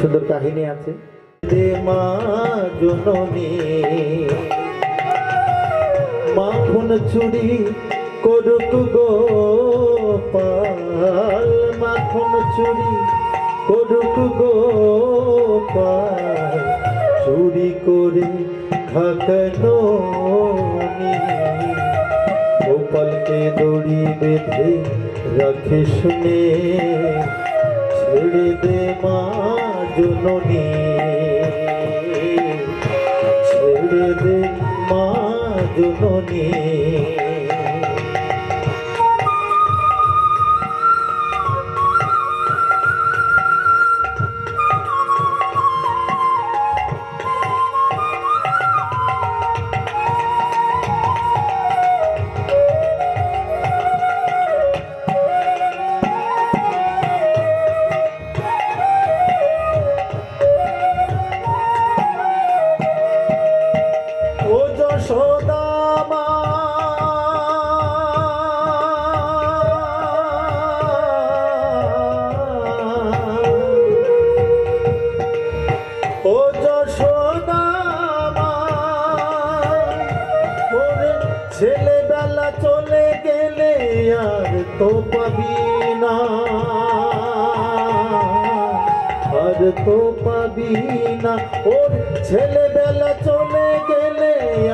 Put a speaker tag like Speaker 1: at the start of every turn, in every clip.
Speaker 1: সুন্দর কাহিনী আছে। দে মা জননী মাখন চুরি করুক গোপাল, মাখন চুরি করুক গোপাল, চুরি করে খাকানো গোপালকে দড়ি বেঁধে রাখে শুনে, ছেড়ে দে মা জননী, ছেড়ে দে মা জননী। যশোদামা ও যশোদামা, ওর ছেলেবেলা চলে গেলে আর তো পাবি না, আর তো পাবি না। ওর ছেলেবেলা চলে গেলে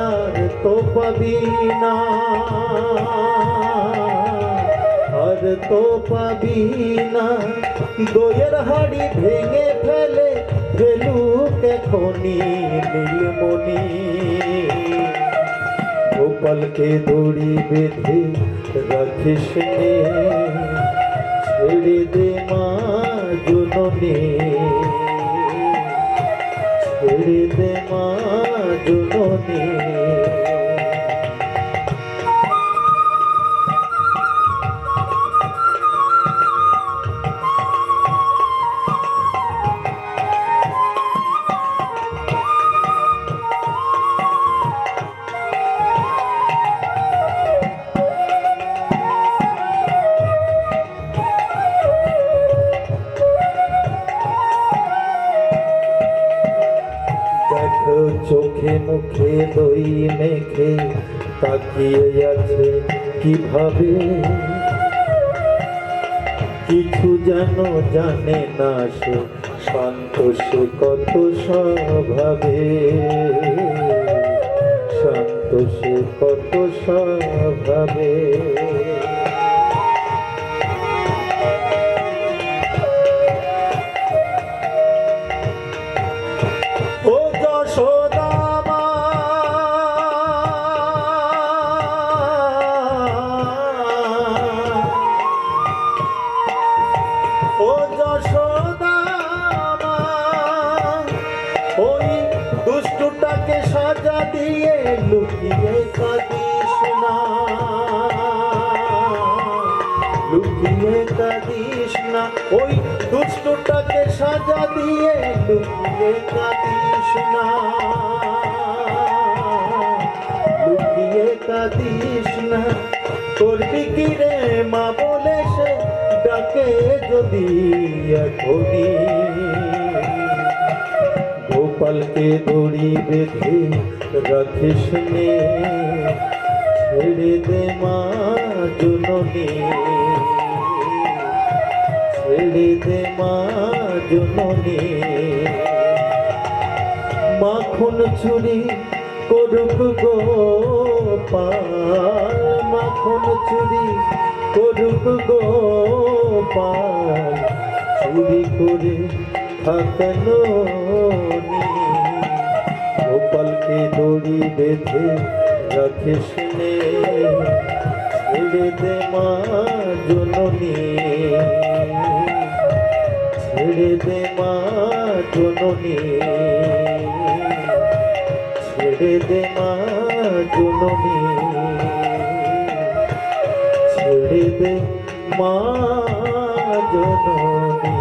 Speaker 1: আর তো পাবি না, আর তো পাবি না। দইয়ের হাড়ি ভেঙে ফেলে ফেলুক এখনি নীলমণি, গোপালকে দড়ি বেঁধে রাখিস নে, ছেড়ে দে মা জননী, ছেড়ে দে মা জননী। চোখে মুখে দই মেখে তাকিয়ে আছে কিভাবে, কিছু যেন জানে না সে, শান্ত সে কত স্বভাবে, শান্ত সে কত স্বভাবে। ও যশোদামা, ওই দুষ্টটাকে সাজা দিয়ে লুকিয়ে কাঁদিস না, লুকিয়ে কাঁদিস না। ওই দুষ্টটাকে সাজা দিয়ে লুকিয়ে কাঁদিস না, লুকিয়ে কাঁদিস না। করবি কি রে মা বলে সে ডাকে যদি এখনি, গোপালকে দড়ি বেঁধে রাখিস নে, ছেড়ে দে মা জননী, ছেড়ে দে মা জননী। মাখন চুরি করুক গোপাল, মাখন চুরি করুক গোপাল, চুরি করে খাকানো গোপালকে দড়ি বেঁধে রাখিস নে, ছেড়ে দে মা জননী, ছেড়ে দে মা জননী, ছেড়ে দে মা জননী, ছেড়ে দে মা জননী।